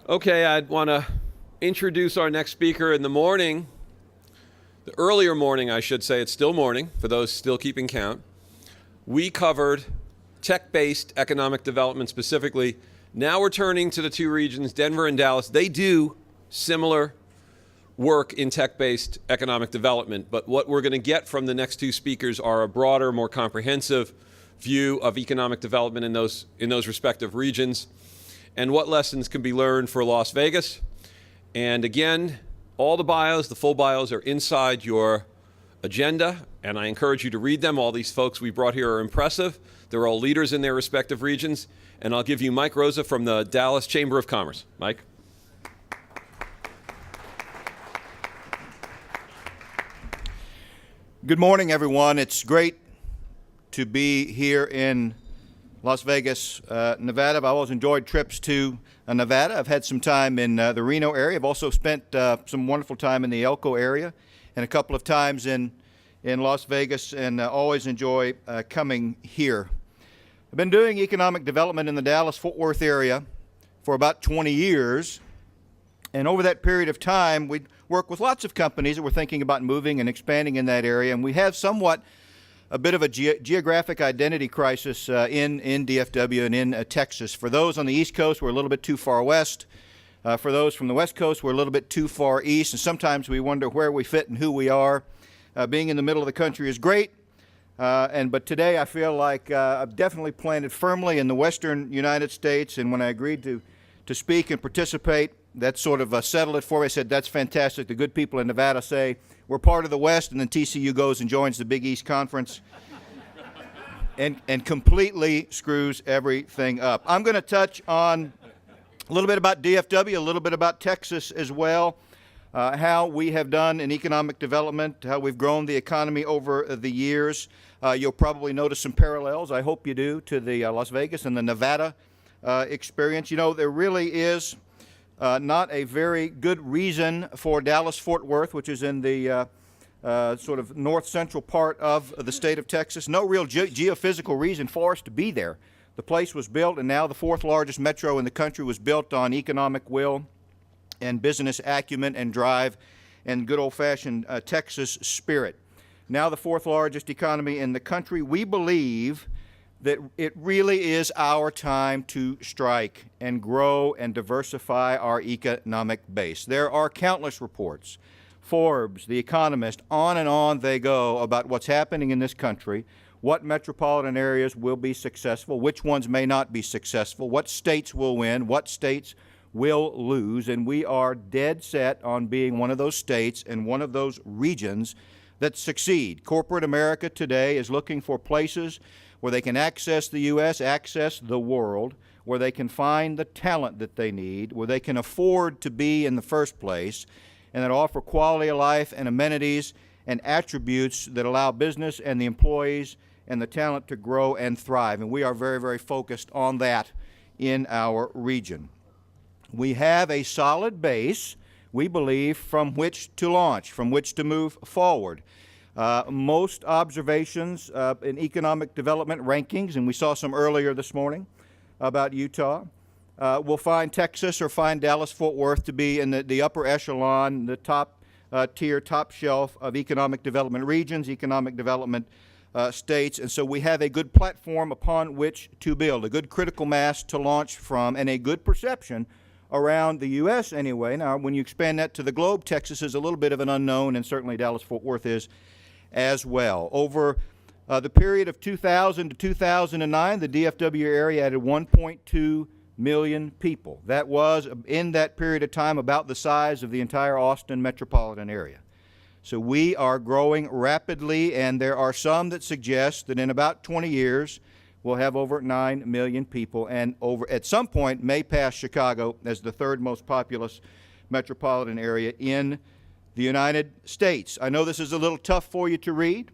Okay, I'd want to introduce our next speaker in the morning, the earlier morning, I should say. It's still morning for those still keeping count. We covered tech-based economic development specifically. Now we're turning to the two regions, Denver and Dallas. They do similar work in tech-based economic development, but what we're going to get from the next two speakers are a broader, more comprehensive view of economic development in those respective regions, and what lessons can be learned for Las Vegas. And again, all the bios, the full bios, are inside your agenda, and I encourage you to read them. All these folks we brought here are impressive. They're all leaders in their respective regions. And I'll give you Mike Rosa from the Dallas Chamber of Commerce. Mike. Good morning, everyone. It's great to be here in Las Vegas, Nevada. I've always enjoyed trips to Nevada. I've had some time in the Reno area. I've also spent some wonderful time in the Elko area and a couple of times in Las Vegas, and always enjoy coming here. I've been doing economic development in the Dallas-Fort Worth area for about 20 years. And over that period of time, we worked with lots of companies that were thinking about moving and expanding in that area. And we have somewhat a bit of a geographic identity crisis in DFW and in Texas. For those on the East Coast, we're a little bit too far west. For those from the West Coast, we're a little bit too far east. And sometimes we wonder where we fit and who we are. Being in the middle of the country is great. But today I feel like I've definitely planted firmly in the western United States. And when I agreed to speak and participate, that sort of settled it for me. I said, that's fantastic. The good people in Nevada say, we're part of the West, and then TCU goes and joins the Big East Conference and completely screws everything up. I'm going to touch on a little bit about DFW, a little bit about Texas as well, how we have done in economic development, how we've grown the economy over the years. You'll probably notice some parallels, I hope you do, to the Las Vegas and the Nevada experience. You know, there really is not a very good reason for Dallas-Fort Worth, which is in the sort of north-central part of the state of Texas. No real geophysical reason for us to be there. The place was built, and now the fourth largest metro in the country was built on economic will and business acumen and drive and good old-fashioned Texas spirit. Now the fourth largest economy in the country. We believe that it really is our time to strike and grow and diversify our economic base. There are countless reports, Forbes, The Economist, on and on they go about what's happening in this country, what metropolitan areas will be successful, which ones may not be successful, what states will win, what states will lose, and we are dead set on being one of those states and one of those regions that succeed. Corporate America today is looking for places where they can access the U.S., access the world, where they can find the talent that they need, where they can afford to be in the first place, and that offer quality of life and amenities and attributes that allow business and the employees and the talent to grow and thrive. And we are very, very focused on that in our region. We have a solid base, we believe, from which to launch, from which to move forward. Most observations in economic development rankings, and we saw some earlier this morning about Utah, will find Texas or find Dallas-Fort Worth to be in the upper echelon, the top tier, top shelf of economic development regions, economic development states. And so we have a good platform upon which to build, a good critical mass to launch from, and a good perception around the U.S. anyway. Now, when you expand that to the globe, Texas is a little bit of an unknown, and certainly Dallas-Fort Worth is as well. Over the period of 2000 to 2009, the DFW area added 1.2 million people. That was, in that period of time, about the size of the entire Austin metropolitan area. So we are growing rapidly, and there are some that suggest that in about 20 years, we'll have over 9 million people, and at some point may pass Chicago as the third most populous metropolitan area in the United States. I know this is a little tough for you to read.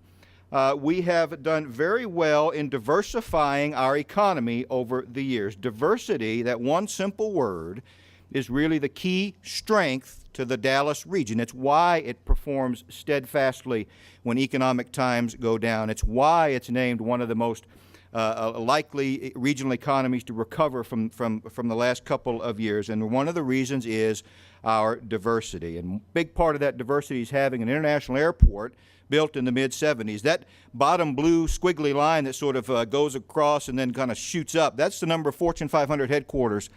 We have done very well in diversifying our economy over the years. Diversity, that one simple word, is really the key strength to the Dallas region. It's why it performs steadfastly when economic times go down. It's why it's named one of the most likely regional economies to recover from the last couple of years. And one of the reasons is our diversity. And a big part of that diversity is having an international airport built in the mid-'70s. That bottom blue squiggly line that sort of goes across and then kind of shoots up, that's the number of Fortune 500 headquarters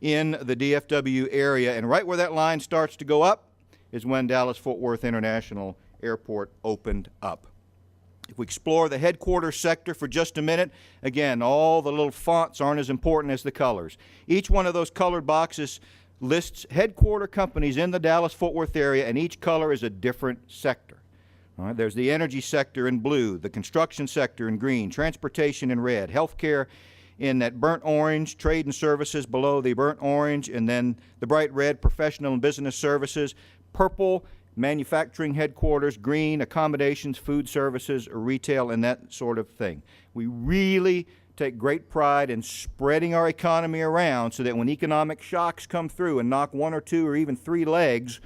in the DFW area. And right where that line starts to go up is when Dallas-Fort Worth International Airport opened up. If we explore the headquarters sector for just a minute, again, all the little fonts aren't as important as the colors. Each one of those colored boxes lists headquarter companies in the Dallas-Fort Worth area, and each color is a different sector. All right, there's the energy sector in blue, the construction sector in green, transportation in red, healthcare in that burnt orange, trade and services below the burnt orange, and then the bright red, professional and business services, purple, manufacturing headquarters, green, accommodations, food services, retail, and that sort of thing. We really take great pride in spreading our economy around so that when economic shocks come through and knock one or two or even three legs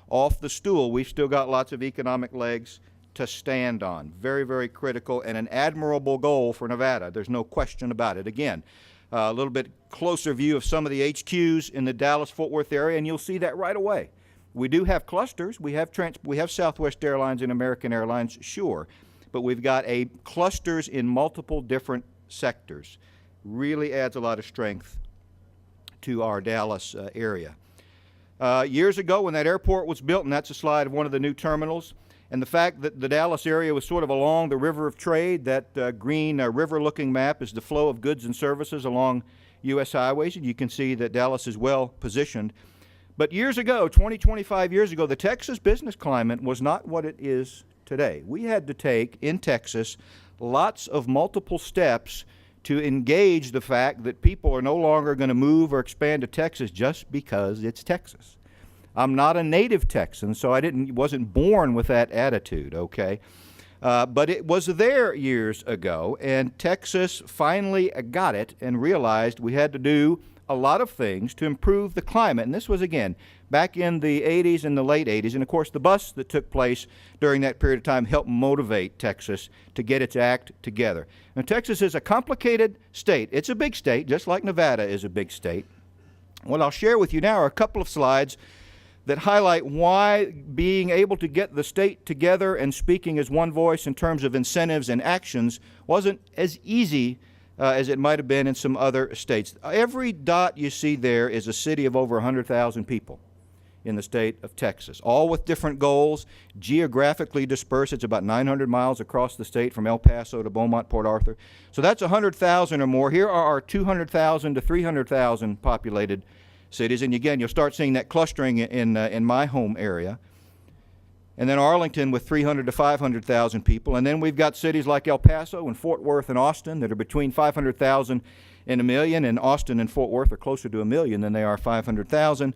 off the stool, we've still got lots of economic legs to stand on. Very, very critical and an admirable goal for Nevada. There's no question about it. Again, a little bit closer view of some of the HQs in the Dallas-Fort Worth area, and you'll see that right away. We do have clusters. We have Southwest Airlines and American Airlines, sure, but we've got clusters in multiple different sectors. Really adds a lot of strength to our Dallas area. Years ago when that airport was built, and that's a slide of one of the new terminals, and the fact that the Dallas area was sort of along the river of trade, that green river-looking map is the flow of goods and services along U.S. highways, and you can see that Dallas is well positioned. But years ago, 25 years ago, the Texas business climate was not what it is today. We had to take, in Texas, lots of multiple steps to engage the fact that people are no longer going to move or expand to Texas just because it's Texas. I'm not a native Texan, so I wasn't born with that attitude, okay? But it was there years ago, and Texas finally got it and realized we had to do a lot of things to improve the climate. And this was, again, back in the 80s and the late 80s. And, of course, the bust that took place during that period of time helped motivate Texas to get its act together. Now, Texas is a complicated state. It's a big state, just like Nevada is a big state. What I'll share with you now are a couple of slides that highlight why being able to get the state together and speaking as one voice in terms of incentives and actions wasn't as easy as it might have been in some other states. Every dot you see there is a city of over 100,000 people in the state of Texas, all with different goals, geographically dispersed. It's about 900 miles across the state from El Paso to Beaumont, Port Arthur. So that's 100,000 or more. Here are our 200,000 to 300,000 populated cities. And again, you'll start seeing that clustering in my home area. And then Arlington with 300 to 500,000 people. And then we've got cities like El Paso and Fort Worth and Austin that are between 500,000 and a million. And Austin and Fort Worth are closer to a million than they are 500,000.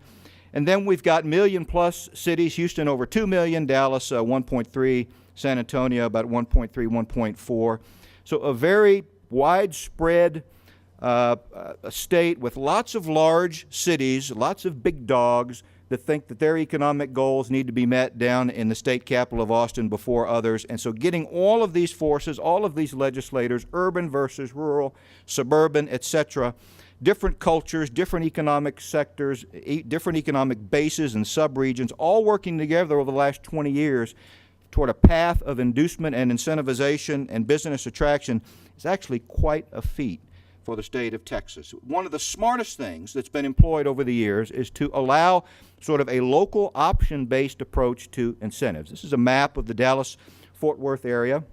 And then we've got million-plus cities, Houston over 2 million, Dallas 1.3, San Antonio about 1.3, 1.4. So a very widespread state with lots of large cities, lots of big dogs that think that their economic goals need to be met down in the state capital of Austin before others. And so getting all of these forces, all of these legislators, urban versus rural, suburban, etc., different cultures, different economic sectors, different economic bases and subregions, all working together over the last 20 years toward a path of inducement and incentivization and business attraction is actually quite a feat for the state of Texas. One of the smartest things that's been employed over the years is to allow sort of a local option-based approach to incentives. This is a map of the Dallas-Fort Worth area.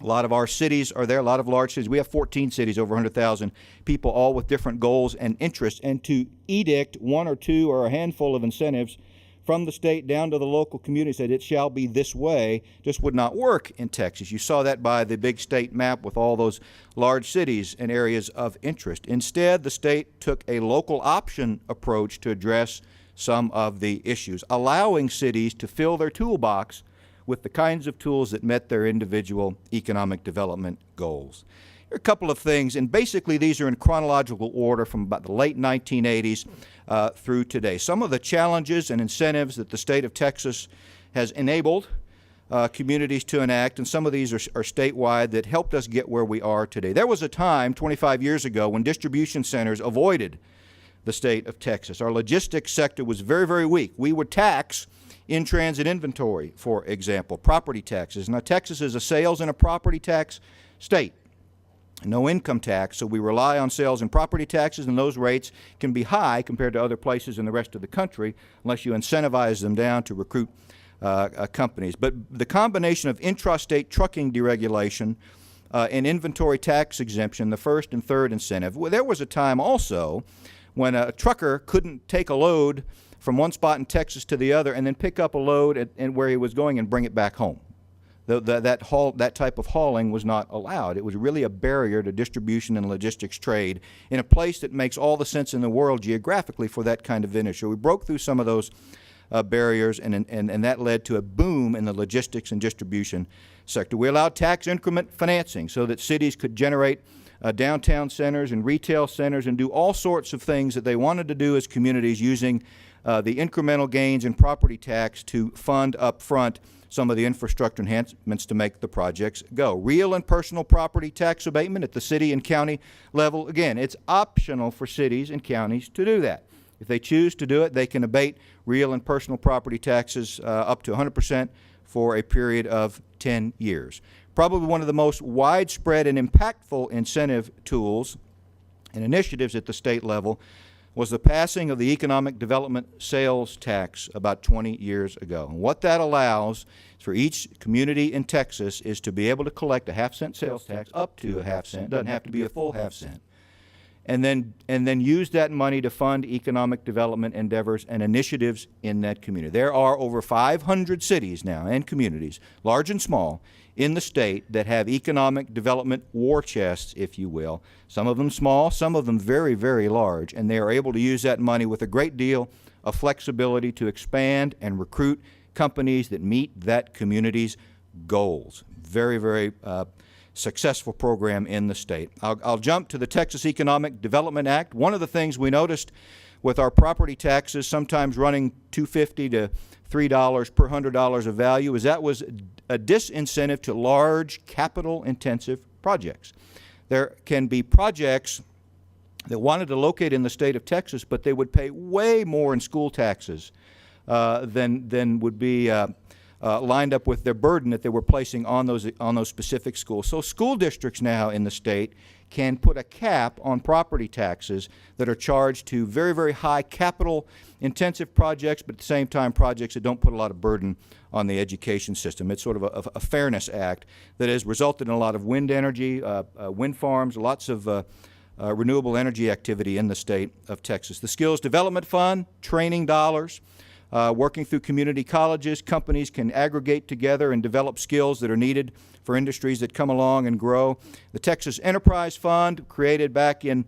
A lot of our cities are there, a lot of large cities. We have 14 cities, over 100,000 people, all with different goals and interests. And to edict one or two or a handful of incentives from the state down to the local community, said it shall be this way, just would not work in Texas. You saw that by the big state map with all those large cities and areas of interest. Instead, the state took a local option approach to address some of the issues, allowing cities to fill their toolbox with the kinds of tools that met their individual economic development goals. Here are a couple of things, and basically these are in chronological order from about the late 1980s through today. Some of the challenges and incentives that the state of Texas has enabled communities to enact, and some of these are statewide, that helped us get where we are today. There was a time 25 years ago when distribution centers avoided the state of Texas. Our logistics sector was very, very weak. We would tax in-transit inventory, for example, property taxes. Now, Texas is a sales and a property tax state, no income tax, so we rely on sales and property taxes, and those rates can be high compared to other places in the rest of the country unless you incentivize them down to recruit companies. But the combination of intrastate trucking deregulation and inventory tax exemption, the first and third incentive, well, there was a time also when a trucker couldn't take a load from one spot in Texas to the other and then pick up a load and where he was going and bring it back home. That type of hauling was not allowed. It was really a barrier to distribution and logistics trade in a place that makes all the sense in the world geographically for that kind of vintage. So we broke through some of those barriers, and that led to a boom in the logistics and distribution sector. We allowed tax increment financing so that cities could generate downtown centers and retail centers and do all sorts of things that they wanted to do as communities using the incremental gains in property tax to fund up front some of the infrastructure enhancements to make the projects go. Real and personal property tax abatement at the city and county level. Again, it's optional for cities and counties to do that. If they choose to do it, they can abate real and personal property taxes up to 100% for a period of 10 years. Probably one of the most widespread and impactful incentive tools and initiatives at the state level was the passing of the economic development sales tax about 20 years ago. And what that allows for each community in Texas is to be able to collect a half-cent sales tax up to a half-cent. Doesn't have to be a full half-cent. And then use that money to fund economic development endeavors and initiatives in that community. There are over 500 cities now and communities, large and small, in the state that have economic development war chests, if you will. Some of them small, some of them very, very large, and they are able to use that money with a great deal of flexibility to expand and recruit companies that meet that community's goals. Very, very successful program in the state. I'll jump to the Texas Economic Development Act. One of the things we noticed with our property taxes sometimes running $2.50 to $3 per $100 of value is that was a disincentive to large capital-intensive projects. There can be projects that wanted to locate in the state of Texas, but they would pay way more in school taxes than would be lined up with their burden that they were placing on those specific schools. So school districts now in the state can put a cap on property taxes that are charged to very, very high capital-intensive projects, but at the same time projects that don't put a lot of burden on the education system. It's sort of a fairness act that has resulted in a lot of wind energy, wind farms, lots of renewable energy activity in the state of Texas. The Skills Development Fund, training dollars, working through community colleges, companies can aggregate together and develop skills that are needed for industries that come along and grow. The Texas Enterprise Fund, created back in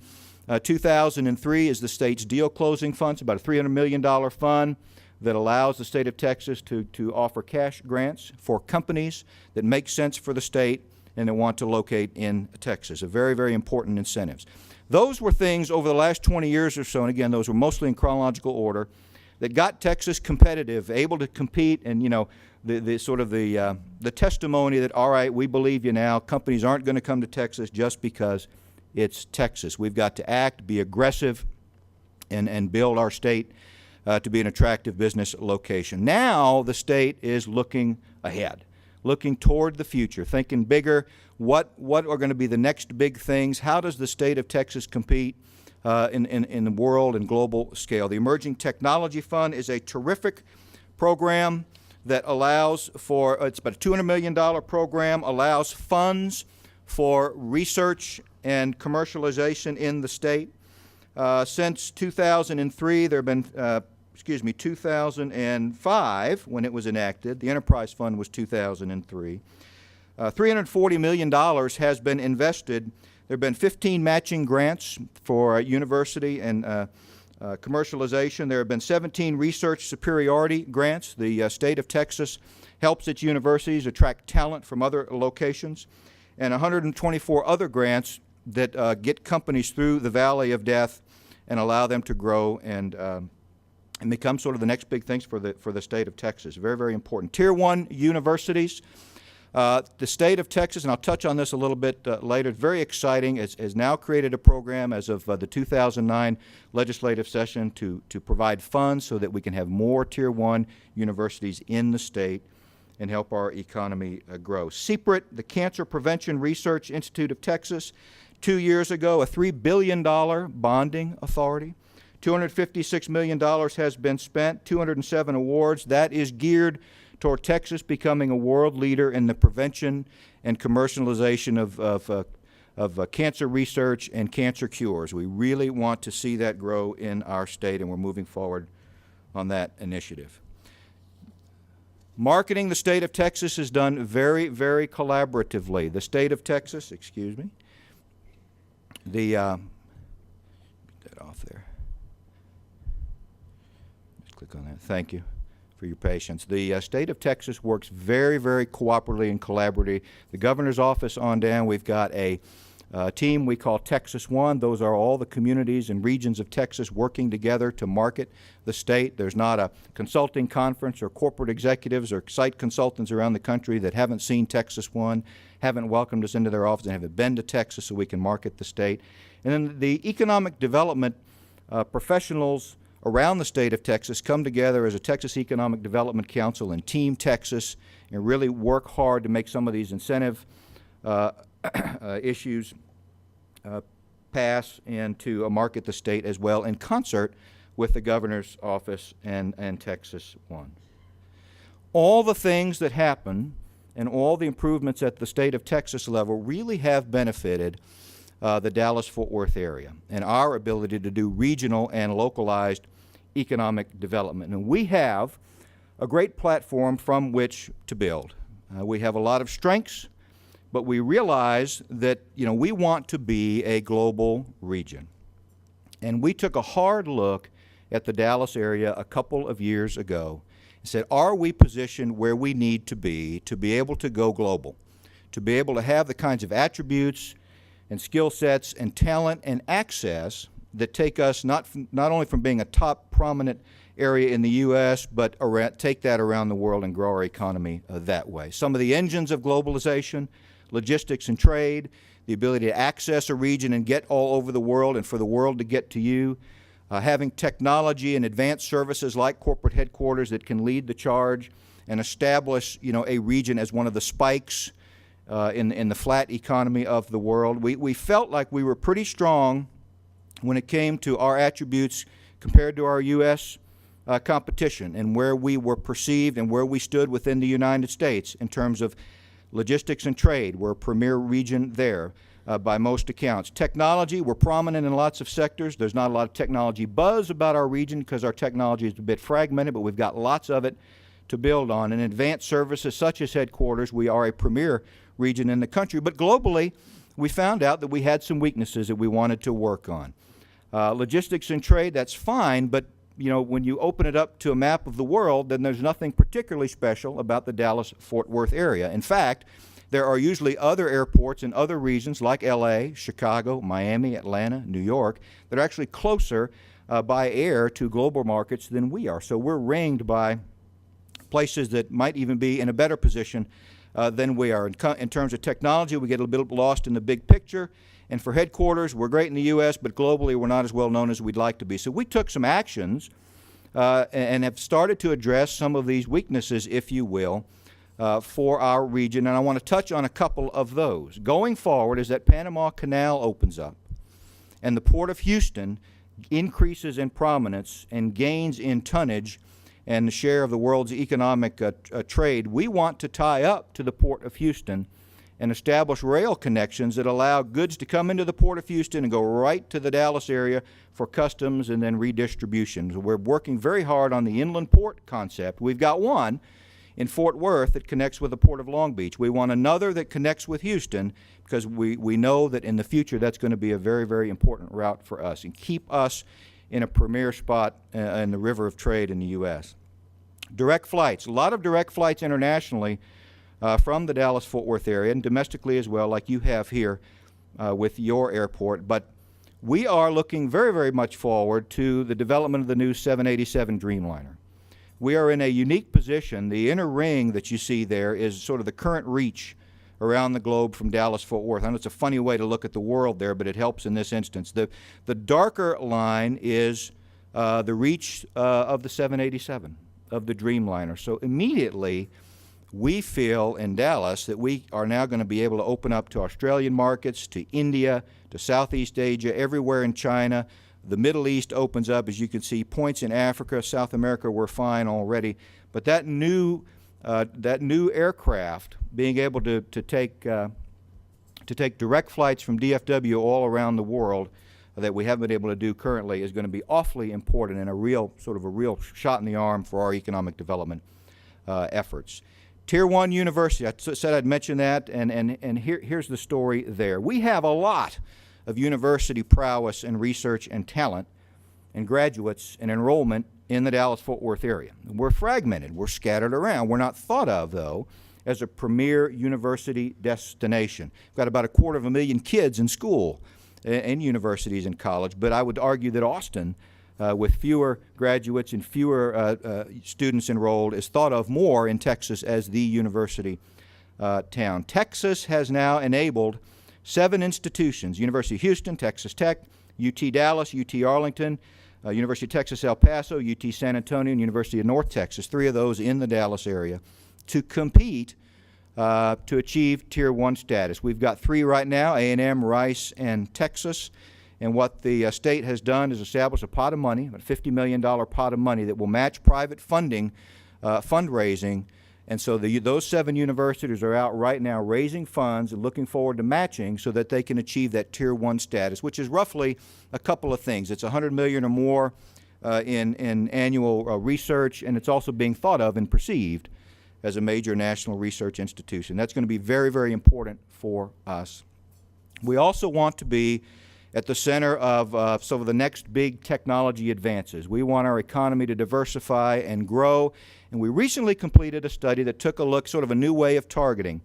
2003, is the state's deal closing fund. It's about a $300 million fund that allows the state of Texas to offer cash grants for companies that make sense for the state and that want to locate in Texas. A very, very important incentives. Those were things over the last 20 years or so, and again, those were mostly in chronological order, that got Texas competitive, able to compete, and the testimony that, all right, we believe you now. Companies aren't going to come to Texas just because it's Texas. We've got to act, be aggressive, and build our state to be an attractive business location. Now the state is looking ahead, looking toward the future, thinking bigger. What are going to be the next big things? How does the state of Texas compete in the world and global scale? The Emerging Technology Fund is a terrific program that allows for, it's about a $200 million program, allows funds for research and commercialization in the state. Since 2003, there have been, 2005, when it was enacted, the Enterprise Fund was 2003. $340 million has been invested. There have been 15 matching grants for university and commercialization. There have been 17 research superiority grants. The state of Texas helps its universities attract talent from other locations, and 124 other grants that get companies through the valley of death and allow them to grow and and become sort of the next big things for the state of Texas. Very, very important. Tier 1 universities. The state of Texas, and I'll touch on this a little bit later, very exciting, has now created a program as of the 2009 legislative session to provide funds so that we can have more Tier 1 universities in the state and help our economy grow. CPRIT, the Cancer Prevention Research Institute of Texas, 2 years ago, a $3 billion bonding authority. $256 million has been spent, 207 awards. That is geared toward Texas becoming a world leader in the prevention and commercialization of cancer research and cancer cures. We really want to see that grow in our state, and we're moving forward on that initiative. Marketing the state of Texas is done very, very collaboratively. The state of Texas, excuse me, get that off there. Just click on that. Thank you for your patience. The state of Texas works very, very cooperatively and collaboratively. The governor's office on down, we've got a team we call Texas One. Those are all the communities and regions of Texas working together to market the state. There's not a consulting conference or corporate executives or site consultants around the country that haven't seen Texas One, haven't welcomed us into their office, and haven't been to Texas so we can market the state. And then the economic development professionals around the state of Texas come together as a Texas Economic Development Council and Team Texas and really work hard to make some of these incentive issues pass and to market the state as well in concert with the governor's office and Texas One. All the things that happen and all the improvements at the state of Texas level really have benefited the Dallas-Fort Worth area and our ability to do regional and localized economic development. And we have a great platform from which to build. We have a lot of strengths, but we realize that, we want to be a global region. And we took a hard look at the Dallas area a couple of years ago and said, are we positioned where we need to be able to go global, to be able to have the kinds of attributes and skill sets and talent and access that take us not only from being a top prominent area in the U.S., but take that around the world and grow our economy that way. Some of the engines of globalization, logistics and trade, the ability to access a region and get all over the world and for the world to get to you, having technology and advanced services like corporate headquarters that can lead the charge and establish, a region as one of the spikes in the flat economy of the world. We felt like we were pretty strong when it came to our attributes compared to our U.S. Competition and where we were perceived and where we stood within the United States in terms of logistics and trade. We're a premier region there by most accounts. Technology, we're prominent in lots of sectors. There's not a lot of technology buzz about our region because our technology is a bit fragmented, but we've got lots of it to build on. And advanced services such as headquarters, we are a premier region in the country. But globally, we found out that we had some weaknesses that we wanted to work on. Logistics and trade, that's fine, but when you open it up to a map of the world, then there's nothing particularly special about the Dallas-Fort Worth area. In fact, there are usually other airports in other regions like L.A., Chicago, Miami, Atlanta, New York that are actually closer by air to global markets than we are. So we're ringed by places that might even be in a better position than we are. In terms of technology, we get a bit lost in the big picture. And for headquarters, we're great in the U.S., but globally we're not as well known as we'd like to be. So we took some actions and have started to address some of these weaknesses, if you will, for our region. And I want to touch on a couple of those. Going forward, as that Panama Canal opens up and the Port of Houston increases in prominence and gains in tonnage and the share of the world's economic trade, we want to tie up to the Port of Houston and establish rail connections that allow goods to come into the Port of Houston and go right to the Dallas area for customs and then redistribution. So we're working very hard on the inland port concept. We've got one in Fort Worth that connects with the Port of Long Beach. We want another that connects with Houston because we know that in the future that's going to be a very, very important route for us and keep us in a premier spot in the river of trade in the U.S. Direct flights, a lot of direct flights internationally from the Dallas-Fort Worth area and domestically as well, like you have here with your airport. But we are looking very, very much forward to the development of the new 787 Dreamliner. We are in a unique position. The inner ring that you see there is sort of the current reach around the globe from Dallas-Fort Worth. I know it's a funny way to look at the world there, but it helps in this instance. The darker line is the reach of the 787, of the Dreamliner. So immediately, we feel in Dallas that we are now going to be able to open up to Australian markets, to India, to Southeast Asia, everywhere in China. The Middle East opens up, as you can see, points in Africa, South America, we're fine already. But that new aircraft, being able to take direct flights from DFW all around the world that we haven't been able to do currently, is going to be awfully important and a real shot in the arm for our economic development efforts. Tier 1 university, I said I'd mention that, and here's the story there. We have a lot of university prowess and research and talent and graduates and enrollment in the Dallas-Fort Worth area. We're fragmented. We're scattered around. We're not thought of, though, as a premier university destination. We've got about 250,000 kids in school, in universities and college, but I would argue that Austin, with fewer graduates and fewer students enrolled, is thought of more in Texas as the university town. Texas has now enabled 7 institutions: University of Houston, Texas Tech, UT Dallas, UT Arlington, University of Texas El Paso, UT San Antonio, and University of North Texas, 3 of those in the Dallas area, to compete to achieve Tier 1 status. We've got 3 right now, A&M, Rice, and Texas. And what the state has done is establish a pot of money, a $50 million pot of money that will match private funding, fundraising. And so those 7 universities are out right now raising funds and looking forward to matching so that they can achieve that Tier 1 status, which is roughly a couple of things. It's $100 million or more in annual research, and it's also being thought of and perceived as a major national research institution. That's going to be very, very important for us. We also want to be at the center of some of the next big technology advances. We want our economy to diversify and grow, and we recently completed a study that took a look, sort of a new way of targeting.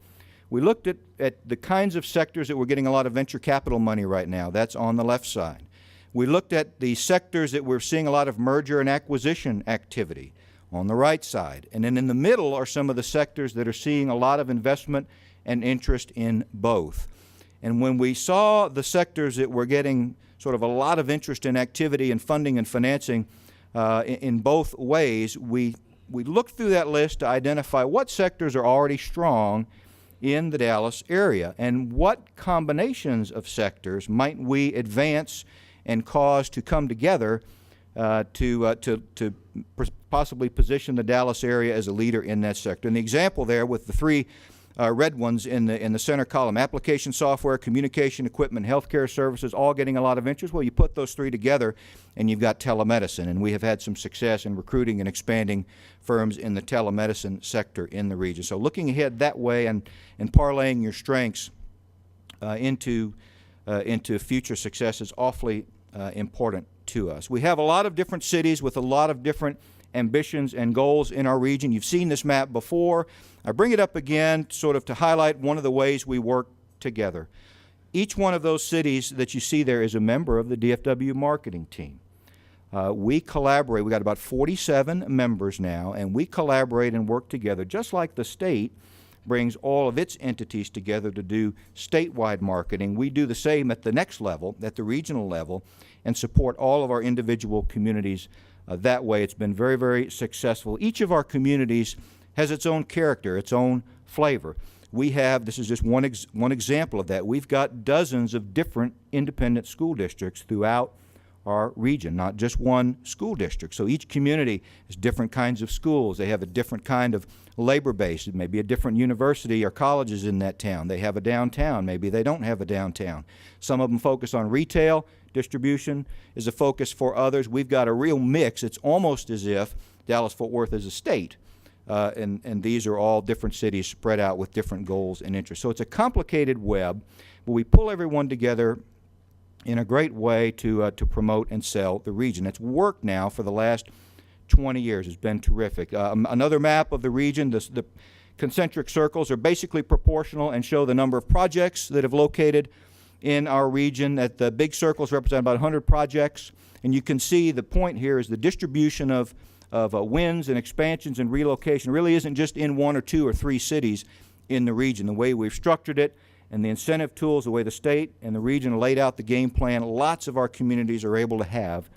We looked at the kinds of sectors that were getting a lot of venture capital money right now. That's on the left side. We looked at the sectors that we're seeing a lot of merger and acquisition activity on the right side. And then in the middle are some of the sectors that are seeing a lot of investment and interest in both. And when we saw the sectors that were getting sort of a lot of interest in activity and funding and financing in both ways, we looked through that list to identify what sectors are already strong in the Dallas area and what combinations of sectors might we advance and cause to come together to possibly position the Dallas area as a leader in that sector. And the example there with the 3 red ones in the center column: application software, communication equipment, healthcare services, all getting a lot of interest. Well, you put those 3 together and you've got telemedicine, and we have had some success in recruiting and expanding firms in the telemedicine sector in the region. So looking ahead that way and parlaying your strengths into future success is awfully important to us. We have a lot of different cities with a lot of different ambitions and goals in our region. You've seen this map before. I bring it up again sort of to highlight one of the ways we work together. Each one of those cities that you see there is a member of the DFW marketing team. We collaborate. We've got about 47 members now, and we collaborate and work together, just like the state brings all of its entities together to do statewide marketing. We do the same at the next level, at the regional level, and support all of our individual communities that way. It's been very, very successful. Each of our communities has its own character, its own flavor. We have, this is just one example of that, we've got dozens of different independent school districts throughout our region, not just one school district. So each community has different kinds of schools. They have a different kind of labor base. It may be a different university or colleges in that town. They have a downtown. Maybe they don't have a downtown. Some of them focus on retail. Distribution is a focus for others. We've got a real mix. It's almost as if Dallas-Fort Worth is a state. And these are all different cities spread out with different goals and interests. So it's a complicated web, but we pull everyone together in a great way to promote and sell the region. It's worked now for the last 20 years. It's been terrific. Another map of the region, the concentric circles are basically proportional and show the number of projects that have located in our region. That the big circles represent about 100 projects, and you can see the point here is the distribution of wins and expansions and relocation really isn't just in 1 or 2 or 3 cities in the region. The way we've structured it and the incentive tools, the way the state and the region laid out the game plan, lots of our communities are able to have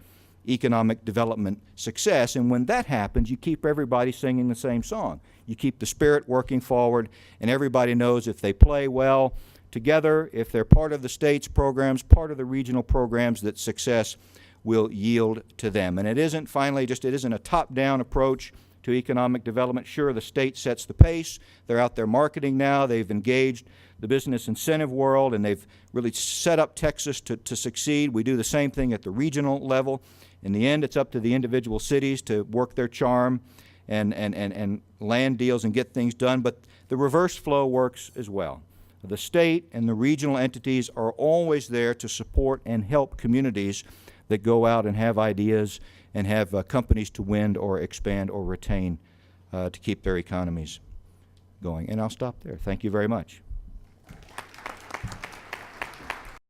economic development success. And when that happens, you keep everybody singing the same song. You keep the spirit working forward, and everybody knows if they play well together, if they're part of the state's programs, part of the regional programs, that success will yield to them. And it isn't, finally, it isn't a top-down approach to economic development. Sure, the state sets the pace. They're out there marketing now. They've engaged the business incentive world, and they've really set up Texas to succeed. We do the same thing at the regional level. In the end, it's up to the individual cities to work their charm and land deals and get things done, but the reverse flow works as well. The state and the regional entities are always there to support and help communities that go out and have ideas and have companies to win or expand or retain to keep their economies going. And I'll stop there. Thank you very much.